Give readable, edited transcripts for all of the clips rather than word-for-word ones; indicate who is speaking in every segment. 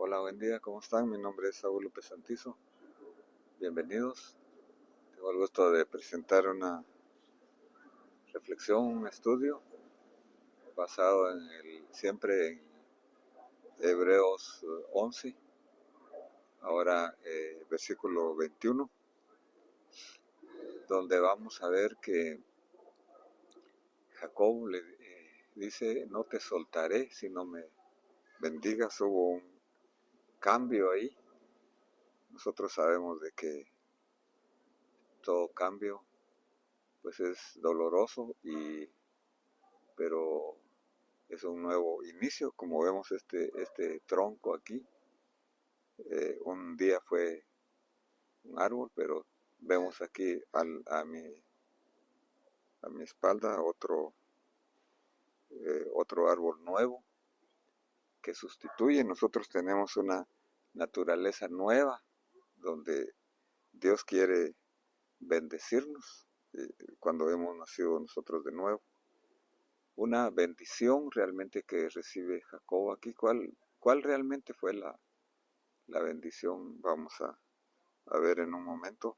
Speaker 1: Hola, buen día, ¿cómo están? Mi nombre es Saúl López Santizo. Bienvenidos. Tengo el gusto de presentar una reflexión, un estudio basado siempre en Hebreos 11, ahora versículo 21, donde vamos a ver que Jacob le dice: no te soltaré si no me bendigas. Hubo un cambio ahí. Nosotros sabemos de que todo cambio pues es doloroso, pero es un nuevo inicio. Como vemos este tronco aquí, un día fue un árbol, pero vemos aquí a mi espalda otro árbol nuevo que sustituye. Nosotros tenemos una naturaleza nueva donde Dios quiere bendecirnos cuando hemos nacido nosotros de nuevo. Una bendición realmente que recibe Jacob aquí. ¿Cuál realmente fue la bendición? Vamos a ver en un momento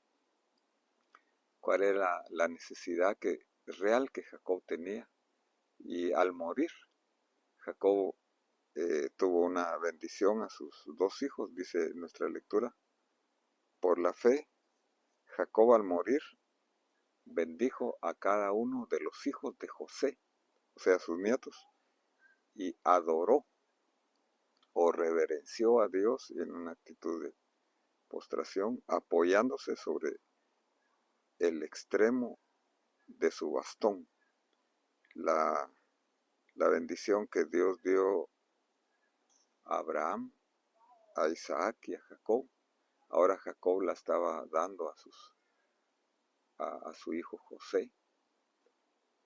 Speaker 1: cuál era la necesidad real que Jacob tenía. Y al morir, Jacob tuvo una bendición a sus dos hijos, dice nuestra lectura. Por la fe, Jacob al morir bendijo a cada uno de los hijos de José, o sea, sus nietos, y adoró o reverenció a Dios en una actitud de postración, apoyándose sobre el extremo de su bastón. La bendición que Dios dio a Abraham, a Isaac y a Jacob, ahora Jacob la estaba dando a su hijo José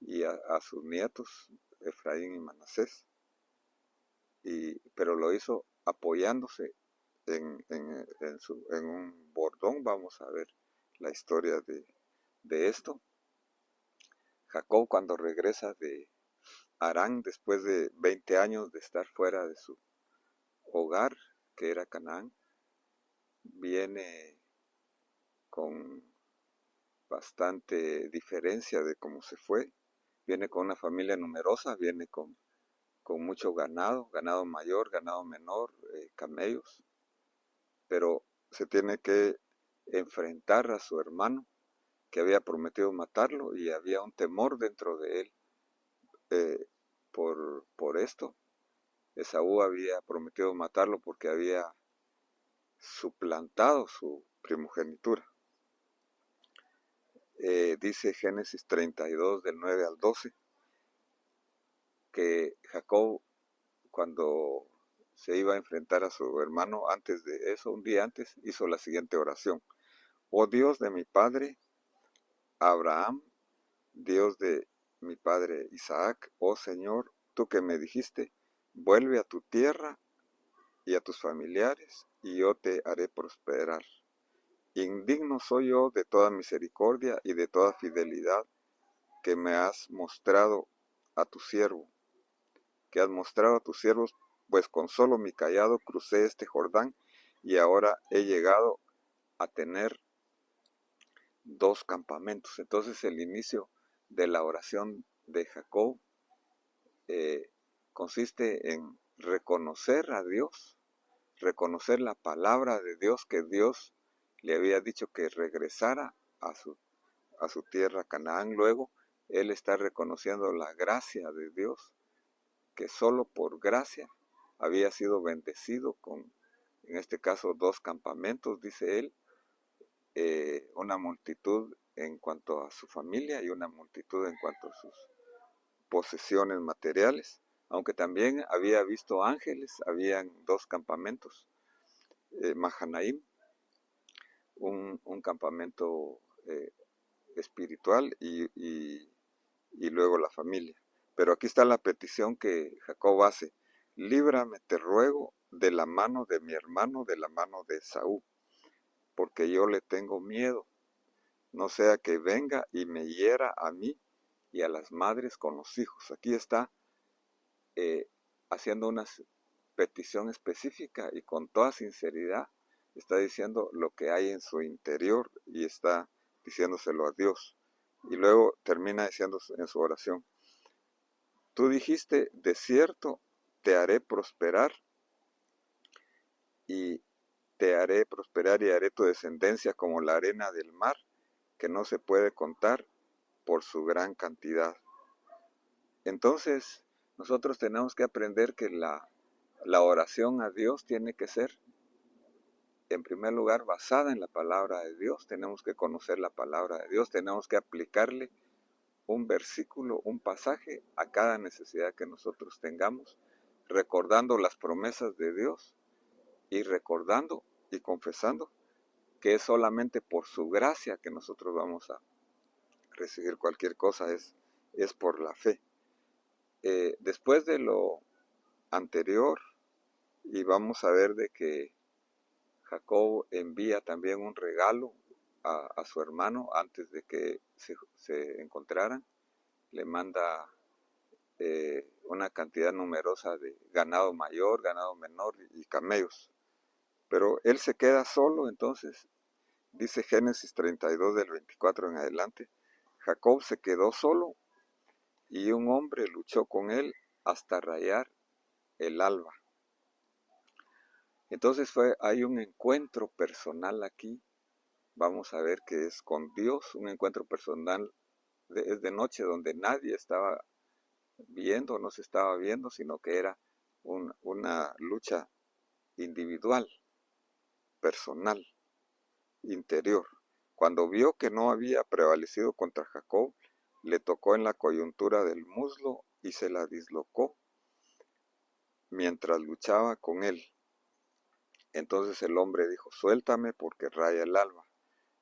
Speaker 1: y a sus nietos Efraín y Manasés, pero lo hizo apoyándose en un bordón. Vamos a ver la historia de esto. Jacob, cuando regresa de Harán, después de 20 años de estar fuera de su hogar, que era Canaán, viene con bastante diferencia de cómo se fue. Viene con una familia numerosa, viene con mucho ganado mayor, ganado menor, camellos, pero se tiene que enfrentar a su hermano que había prometido matarlo, y había un temor dentro de él por esto. Esaú había prometido matarlo porque había suplantado su primogenitura. Dice Génesis 32 del 9 al 12 que Jacob, cuando se iba a enfrentar a su hermano, antes de eso, un día antes, hizo la siguiente oración: oh Dios de mi padre Abraham, Dios de mi padre Isaac, oh Señor, tú que me dijiste, vuelve a tu tierra y a tus familiares, y yo te haré prosperar. Indigno soy yo de toda misericordia y de toda fidelidad que me has mostrado a tu siervo, pues con solo mi cayado crucé este Jordán, y ahora he llegado a tener 2 campamentos. Entonces el inicio de la oración de Jacob consiste en reconocer a Dios, reconocer la palabra de Dios, que Dios le había dicho que regresara a su tierra Canaán. Luego él está reconociendo la gracia de Dios, que solo por gracia había sido bendecido con, en este caso, 2 campamentos, dice él, una multitud en cuanto a su familia y una multitud en cuanto a sus posesiones materiales, aunque también había visto ángeles. Habían 2 campamentos, Mahanaim, un campamento espiritual, y luego la familia. Pero aquí está la petición que Jacob hace: líbrame, te ruego, de la mano de mi hermano, de la mano de Esaú, porque yo le tengo miedo, no sea que venga y me hiera a mí y a las madres con los hijos. Aquí está haciendo petición específica y con toda sinceridad está diciendo lo que hay en su interior y está diciéndoselo a Dios. Y luego termina diciendo en su oración: tú dijiste, de cierto, te haré prosperar y haré tu descendencia como la arena del mar, que no se puede contar por su gran cantidad. Entonces, nosotros tenemos que aprender que la oración a Dios tiene que ser, en primer lugar, basada en la palabra de Dios. Tenemos que conocer la palabra de Dios, tenemos que aplicarle un versículo, un pasaje a cada necesidad que nosotros tengamos, recordando las promesas de Dios y recordando y confesando que es solamente por su gracia que nosotros vamos a recibir cualquier cosa, es por la fe. Después de lo anterior, y vamos a ver de que Jacob envía también un regalo a su hermano antes de que se encontraran. Le manda una cantidad numerosa de ganado mayor, ganado menor y camellos. Pero él se queda solo. Entonces dice Génesis 32 del 24 en adelante: Jacob se quedó solo y un hombre luchó con él hasta rayar el alba. Entonces hay un encuentro personal aquí. Vamos a ver que es con Dios, un encuentro personal. Es de noche, donde nadie estaba viendo, no se estaba viendo, sino que era una lucha individual, personal, interior. Cuando vio que no había prevalecido contra Jacob, le tocó en la coyuntura del muslo y se la dislocó mientras luchaba con él. Entonces el hombre dijo: suéltame, porque raya el alba.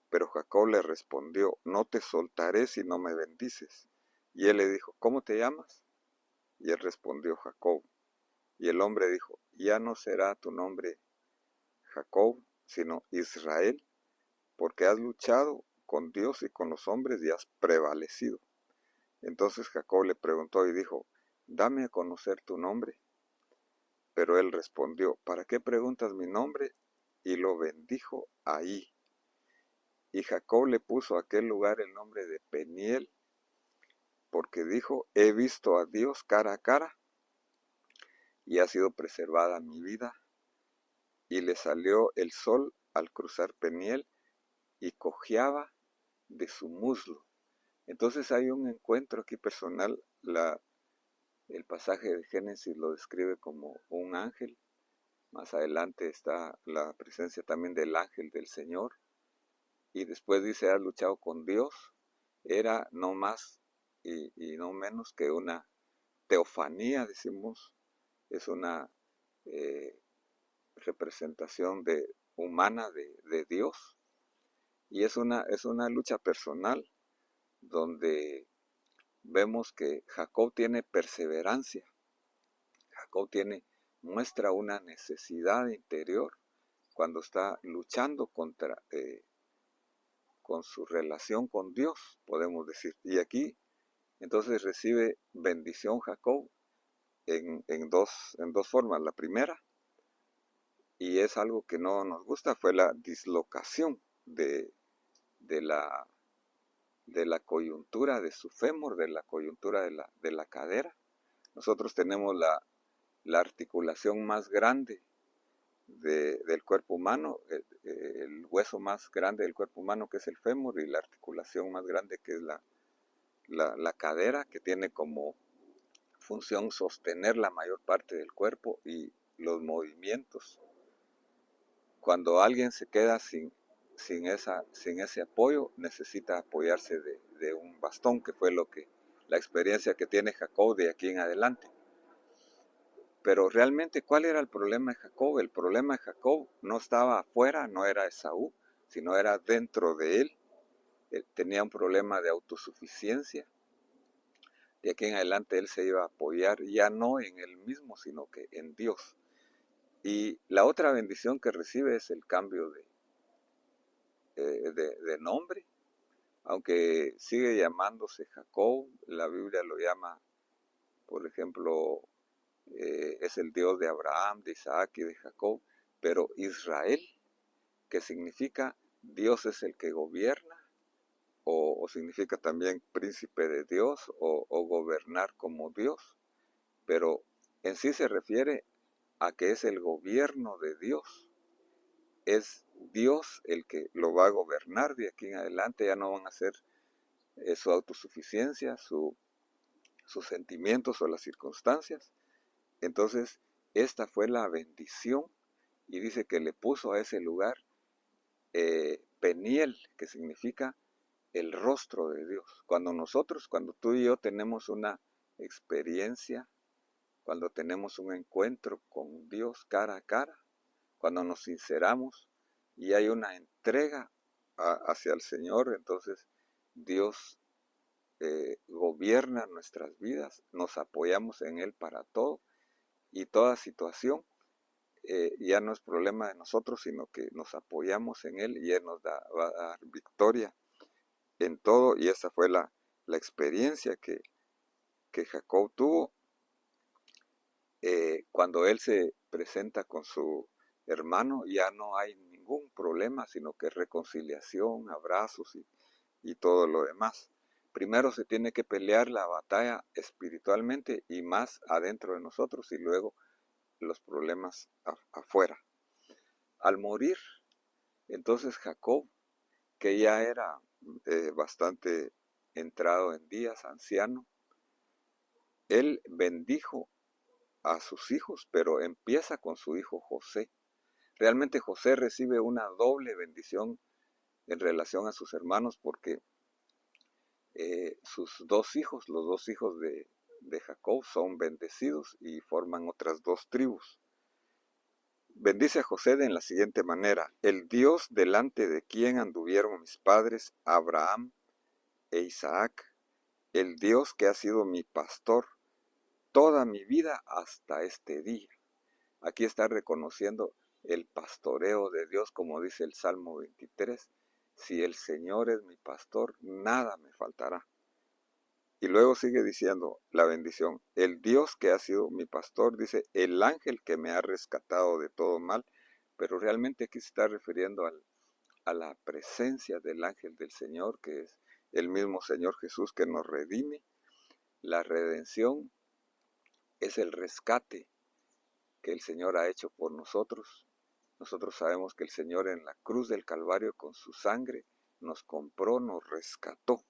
Speaker 1: Pero Jacob le respondió: no te soltaré si no me bendices. Y él le dijo: ¿cómo te llamas? Y él respondió: Jacob. Y el hombre dijo: ya no será tu nombre Jacob, sino Israel, porque has luchado con Dios y con los hombres y has prevalecido. Entonces Jacob le preguntó y dijo: dame a conocer tu nombre. Pero él respondió: ¿para qué preguntas mi nombre? Y lo bendijo ahí. Y Jacob le puso a aquel lugar el nombre de Peniel, porque dijo: he visto a Dios cara a cara, y ha sido preservada mi vida. Y le salió el sol al cruzar Peniel, y cojeaba de su muslo. Entonces hay un encuentro aquí personal. El pasaje de Génesis lo describe como un ángel. Más adelante está la presencia también del ángel del Señor. Y después dice: has luchado con Dios. Era no más y no menos que una teofanía, decimos. Es una representación humana de Dios. Y es una lucha personal, donde vemos que Jacob tiene perseverancia. Jacob muestra una necesidad interior cuando está luchando con su relación con Dios, podemos decir. Y aquí entonces recibe bendición Jacob en dos formas. La primera, y es algo que no nos gusta, fue la dislocación de la coyuntura de su fémur, de la coyuntura de la cadera. Nosotros tenemos la articulación más grande del cuerpo humano, el hueso más grande del cuerpo humano, que es el fémur, y la articulación más grande, que es la cadera, que tiene como función sostener la mayor parte del cuerpo y los movimientos. Cuando alguien se queda sin ese apoyo, necesita apoyarse de un bastón, que fue la experiencia que tiene Jacob de aquí en adelante. Pero realmente, ¿cuál era el problema de Jacob? El problema de Jacob no estaba afuera, no era Esaú, sino era dentro de él. Él tenía un problema de autosuficiencia. De aquí en adelante él se iba a apoyar ya no en él mismo, sino que en Dios. Y la otra bendición que recibe es el cambio de nombre. Aunque sigue llamándose Jacob, la Biblia lo llama, por ejemplo, es el Dios de Abraham, de Isaac y de Jacob, pero Israel, que significa Dios es el que gobierna, o significa también príncipe de Dios, o gobernar como Dios, pero en sí se refiere a que es el gobierno de Dios. Es Dios el que lo va a gobernar de aquí en adelante, ya no van a ser su autosuficiencia, sus sentimientos o las circunstancias. Entonces, esta fue la bendición, y dice que le puso a ese lugar Peniel, que significa el rostro de Dios. Cuando tú y yo tenemos una experiencia, cuando tenemos un encuentro con Dios cara a cara, cuando nos sinceramos y hay una entrega hacia el Señor, entonces Dios gobierna nuestras vidas, nos apoyamos en Él para todo, y toda situación ya no es problema de nosotros, sino que nos apoyamos en Él y Él nos va a dar victoria en todo. Y esa fue la experiencia que Jacob tuvo cuando él se presenta con su hermano. Ya no hay ningún problema, sino que reconciliación, abrazos y todo lo demás. Primero se tiene que pelear la batalla espiritualmente y más adentro de nosotros, y luego los problemas afuera. Al morir, entonces Jacob, que ya era bastante entrado en días, anciano, él bendijo a sus hijos, pero empieza con su hijo José. Realmente José recibe una doble bendición en relación a sus hermanos, porque sus dos hijos, los dos hijos de Jacob, son bendecidos y forman otras dos tribus. Bendice a José de la siguiente manera: el Dios delante de quien anduvieron mis padres Abraham e Isaac, el Dios que ha sido mi pastor toda mi vida hasta este día. Aquí está reconociendo el pastoreo de Dios, como dice el Salmo 23, si el Señor es mi pastor, nada me faltará. Y luego sigue diciendo la bendición: el Dios que ha sido mi pastor, dice, el ángel que me ha rescatado de todo mal, pero realmente aquí se está refiriendo a la presencia del ángel del Señor, que es el mismo Señor Jesús que nos redime. La redención es el rescate que el Señor ha hecho por nosotros. Nosotros sabemos que el Señor en la cruz del Calvario con su sangre nos compró, nos rescató.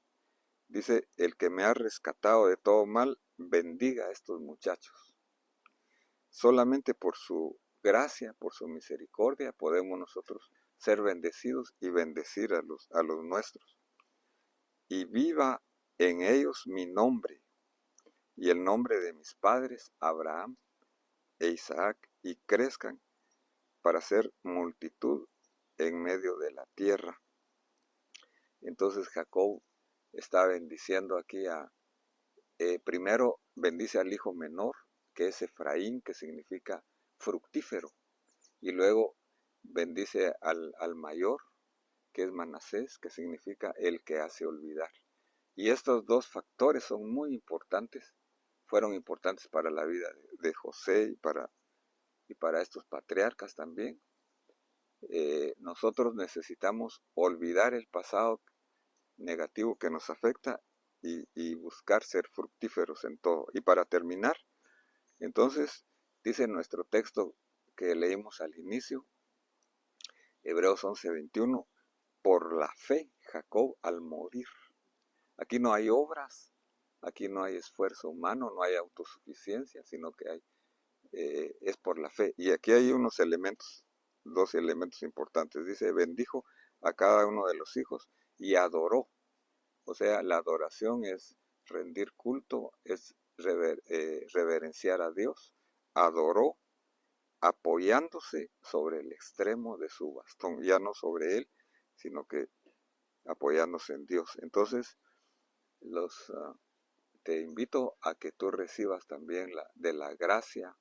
Speaker 1: Dice, el que me ha rescatado de todo mal, bendiga a estos muchachos. Solamente por su gracia, por su misericordia, podemos nosotros ser bendecidos y bendecir a los nuestros. Y viva en ellos mi nombre y el nombre de mis padres, Abraham e Isaac, y crezcan para ser multitud en medio de la tierra. Entonces Jacob está bendiciendo aquí primero bendice al hijo menor, que es Efraín, que significa fructífero, y luego bendice al mayor, que es Manasés, que significa el que hace olvidar. Y estos dos factores son muy importantes, fueron importantes para la vida de José y para estos patriarcas también. Nosotros necesitamos olvidar el pasado negativo que nos afecta y buscar ser fructíferos en todo. Y para terminar, entonces, dice nuestro texto que leímos al inicio, Hebreos 11:21, por la fe Jacob al morir. Aquí no hay obras, aquí no hay esfuerzo humano, no hay autosuficiencia, sino que es por la fe. Y aquí hay unos elementos, dos elementos importantes. Dice, bendijo a cada uno de los hijos y adoró. O sea, la adoración es rendir culto, es reverenciar a Dios. Adoró apoyándose sobre el extremo de su bastón, ya no sobre él, sino que apoyándose en Dios. Entonces, te invito a que tú recibas también de la gracia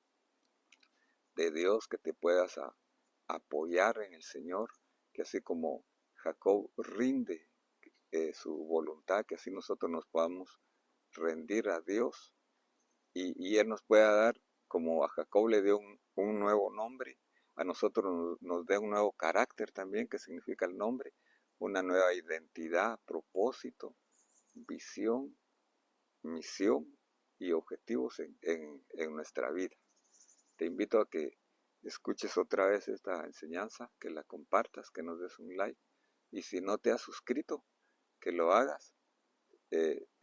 Speaker 1: de Dios, que te puedas apoyar en el Señor, que así como Jacob rinde su voluntad, que así nosotros nos podamos rendir a Dios y Él nos pueda dar como a Jacob le dio un nuevo nombre, a nosotros nos dé un nuevo carácter también, que significa el nombre, una nueva identidad, propósito, visión, misión y objetivos en nuestra vida. Te invito a que escuches otra vez esta enseñanza, que la compartas, que nos des un like, y si no te has suscrito, que lo hagas.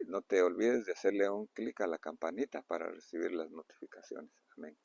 Speaker 1: No te olvides de hacerle un clic a la campanita para recibir las notificaciones. Amén.